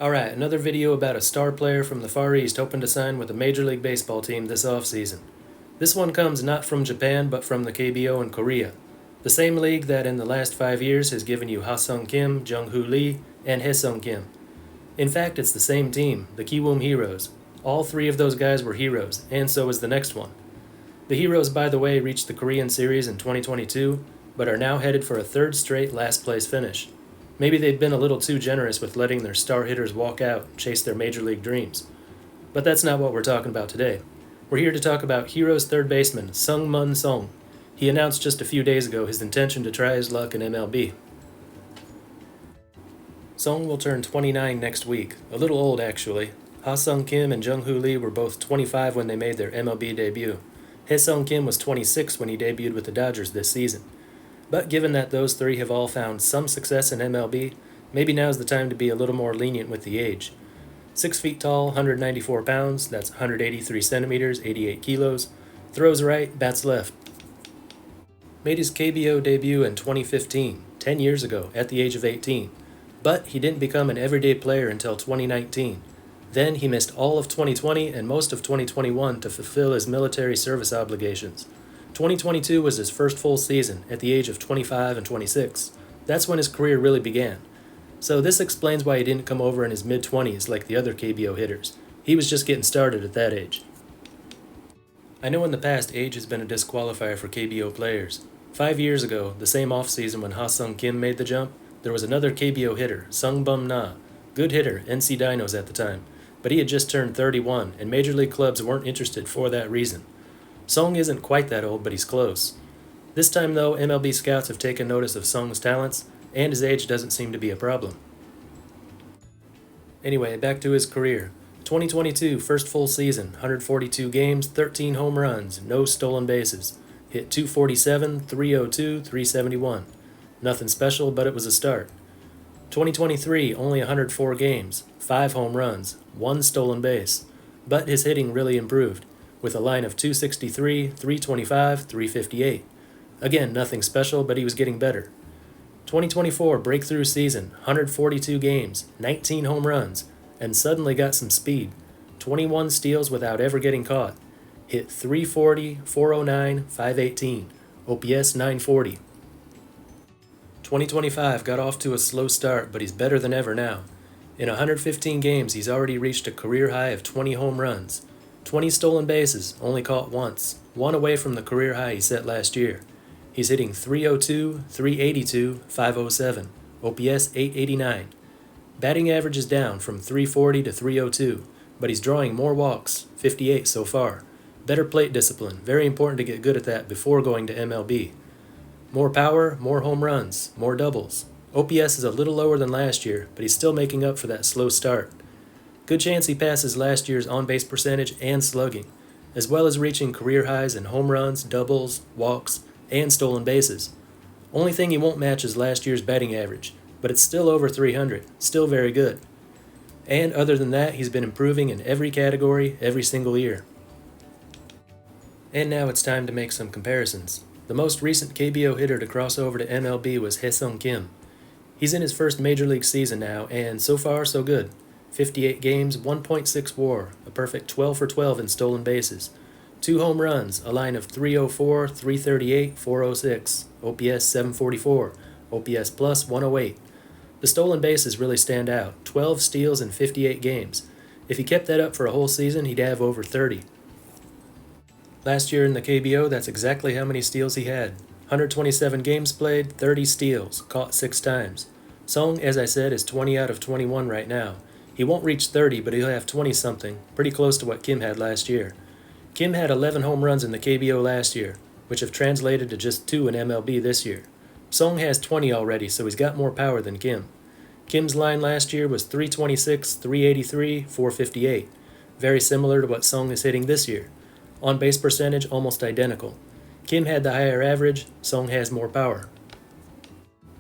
Alright, another video about a star player from the Far East hoping to sign with a Major League Baseball team this offseason. This one comes not from Japan but from the KBO in Korea, the same league that in the last 5 years has given you Ha-Sung Kim, Jung-Hoo Lee, and Hae-Sung Kim. In fact, it's the same team, the Kiwoom Heroes. All three of those guys were heroes, and so is the next one. The Heroes, by the way, reached the Korean Series in 2022, but are now headed for a third straight last-place finish. Maybe they'd been a little too generous with letting their star hitters walk out and chase their major league dreams. But that's not what we're talking about today. We're here to talk about Heroes third baseman Sung-mun Song. He announced just a few days ago his intention to try his luck in MLB. Song will turn 29 next week, a little old actually. Ha-Sung Kim and Jung-Hoo Lee were both 25 when they made their MLB debut. Hae-Sung Kim was 26 when he debuted with the Dodgers this season. But given that those three have all found some success in MLB, maybe now's the time to be a little more lenient with the age. 6 feet tall, 194 pounds, that's 183 centimeters, 88 kilos, throws right, bats left. Made his KBO debut in 2015, 10 years ago, at the age of 18. But he didn't become an everyday player until 2019. Then he missed all of 2020 and most of 2021 to fulfill his military service obligations. 2022 was his first full season, at the age of 25 and 26. That's when his career really began. So this explains why he didn't come over in his mid-20s like the other KBO hitters. He was just getting started at that age. I know in the past age has been a disqualifier for KBO players. 5 years ago, the same offseason when Ha-Sung Kim made the jump, there was another KBO hitter, Sung-mun Na. Good hitter, NC Dinos at the time. But he had just turned 31, and major league clubs weren't interested for that reason. Sung isn't quite that old, but he's close. This time, though, MLB scouts have taken notice of Sung's talents, and his age doesn't seem to be a problem. Anyway, back to his career. 2022, first full season, 142 games, 13 home runs, no stolen bases. Hit .247, .302, .371. Nothing special, but it was a start. 2023, only 104 games, 5 home runs, 1 stolen base. But his hitting really improved, with a line of .263, .325, .358. Again, nothing special, but he was getting better. 2024 breakthrough season, 142 games, 19 home runs, and suddenly got some speed. 21 steals without ever getting caught. Hit .340, .409, .518, OPS .940. 2025 got off to a slow start, but he's better than ever now. In 115 games, he's already reached a career high of 20 home runs. 20 stolen bases, only caught once, one away from the career high he set last year. He's hitting .302, .382, .507, OPS .889. Batting average is down from .340 to .302, but he's drawing more walks, 58 so far. Better plate discipline, very important to get good at that before going to MLB. More power, more home runs, more doubles. OPS is a little lower than last year, but he's still making up for that slow start. Good chance he passes last year's on-base percentage and slugging, as well as reaching career highs in home runs, doubles, walks, and stolen bases. Only thing he won't match is last year's batting average, but it's still over 300, still very good. And other than that, he's been improving in every category, every single year. And now it's time to make some comparisons. The most recent KBO hitter to cross over to MLB was Hae-Sung Kim. He's in his first major league season now, and so far so good. 58 games, 1.6 WAR, a perfect 12 for 12 in stolen bases. 2 home runs, a line of .304, .338, .406, OPS .744, OPS plus .108. The stolen bases really stand out, 12 steals in 58 games. If he kept that up for a whole season, he'd have over 30. Last year in the KBO, that's exactly how many steals he had. 127 games played, 30 steals, caught 6 times. Sung, as I said, is 20 out of 21 right now. He won't reach 30, but he'll have 20-something, pretty close to what Kim had last year. Kim had 11 home runs in the KBO last year, which have translated to just 2 in MLB this year. Sung has 20 already, so he's got more power than Kim. Kim's line last year was .326, .383, .458, very similar to what Sung is hitting this year. On-base percentage almost identical. Kim had the higher average, Sung has more power.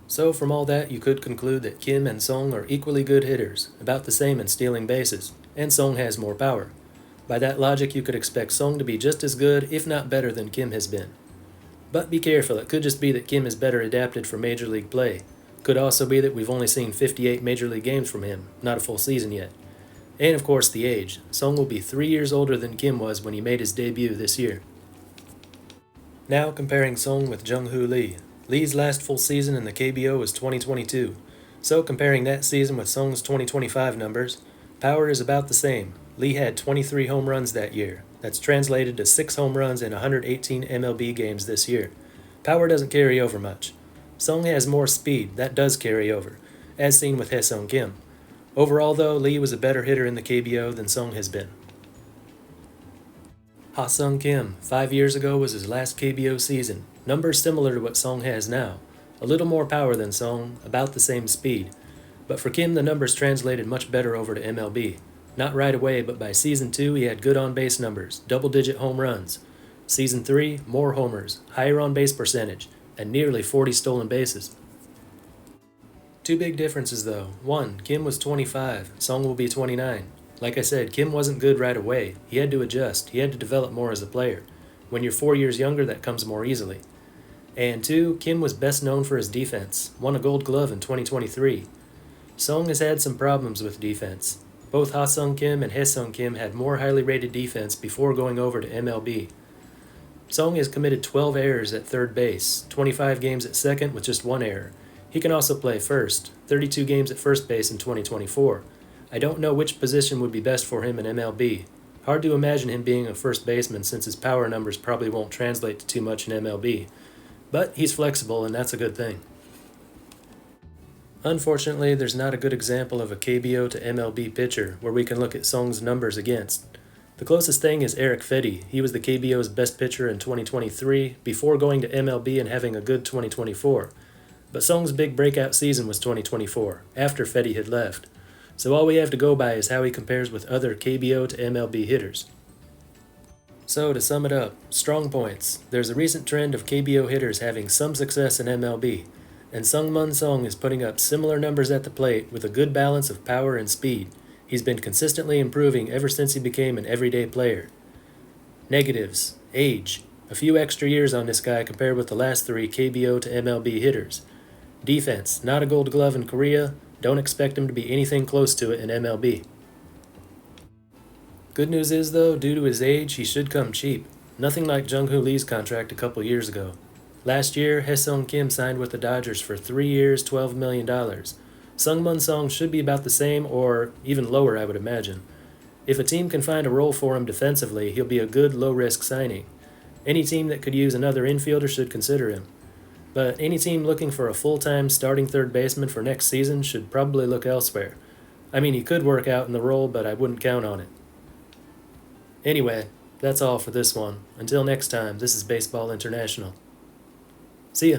So from all that, you could conclude that Kim and Sung are equally good hitters, about the same in stealing bases, and Sung has more power. By that logic, you could expect Sung to be just as good, if not better, than Kim has been. But be careful, it could just be that Kim is better adapted for major league play. Could also be that we've only seen 58 Major League games from him, not a full season yet. And of course the age. Sung will be 3 years older than Kim was when he made his debut this year. Now comparing Sung with Jung-hoo Lee. Lee's last full season in the KBO was 2022. So comparing that season with Sung's 2025 numbers, power is about the same. Lee had 23 home runs that year. That's translated to 6 home runs in 118 MLB games this year. Power doesn't carry over much. Sung has more speed, that does carry over, as seen with Hae-sung Kim. Overall though, Lee was a better hitter in the KBO than Sung has been. Ha-sung Kim, 5 years ago was his last KBO season. Numbers similar to what Sung has now. A little more power than Sung, about the same speed. But for Kim, the numbers translated much better over to MLB. Not right away, but by Season 2 he had good on-base numbers, double-digit home runs. Season 3, more homers, higher on-base percentage, and nearly 40 stolen bases. Two big differences though. One, Kim was 25, Sung will be 29. Like I said, Kim wasn't good right away. He had to adjust. He had to develop more as a player. When you're 4 years younger, that comes more easily. And two, Kim was best known for his defense. Won a Gold Glove in 2023. Sung has had some problems with defense. Both Ha-sung Kim and Hae-sung Kim had more highly rated defense before going over to MLB. Sung has committed 12 errors at third base, 25 games at second with just 1 error. He can also play first, 32 games at first base in 2024. I don't know which position would be best for him in MLB. Hard to imagine him being a first baseman since his power numbers probably won't translate to too much in MLB. But he's flexible and that's a good thing. Unfortunately, there's not a good example of a KBO to MLB pitcher where we can look at Sung's numbers against. The closest thing is Eric Fedde. He was the KBO's best pitcher in 2023 before going to MLB and having a good 2024. But Sung's big breakout season was 2024, after Fedde had left. So all we have to go by is how he compares with other KBO to MLB hitters. So to sum it up, strong points. There's a recent trend of KBO hitters having some success in MLB, and Sung-mun Sung is putting up similar numbers at the plate with a good balance of power and speed. He's been consistently improving ever since he became an everyday player. Negatives: age. A few extra years on this guy compared with the last 3 KBO to MLB hitters. Defense: not a Gold Glove in Korea. Don't expect him to be anything close to it in MLB. Good news is though, due to his age, he should come cheap. Nothing like Jung-hoo Lee's contract a couple years ago. Last year, Hae-sung Kim signed with the Dodgers for 3 years, $12 million. Sung-mun Sung should be about the same or even lower, I would imagine. If a team can find a role for him defensively, he'll be a good low-risk signing. Any team that could use another infielder should consider him. But any team looking for a full-time starting third baseman for next season should probably look elsewhere. I mean, he could work out in the role, but I wouldn't count on it. Anyway, that's all for this one. Until next time, this is Baseball International. See ya!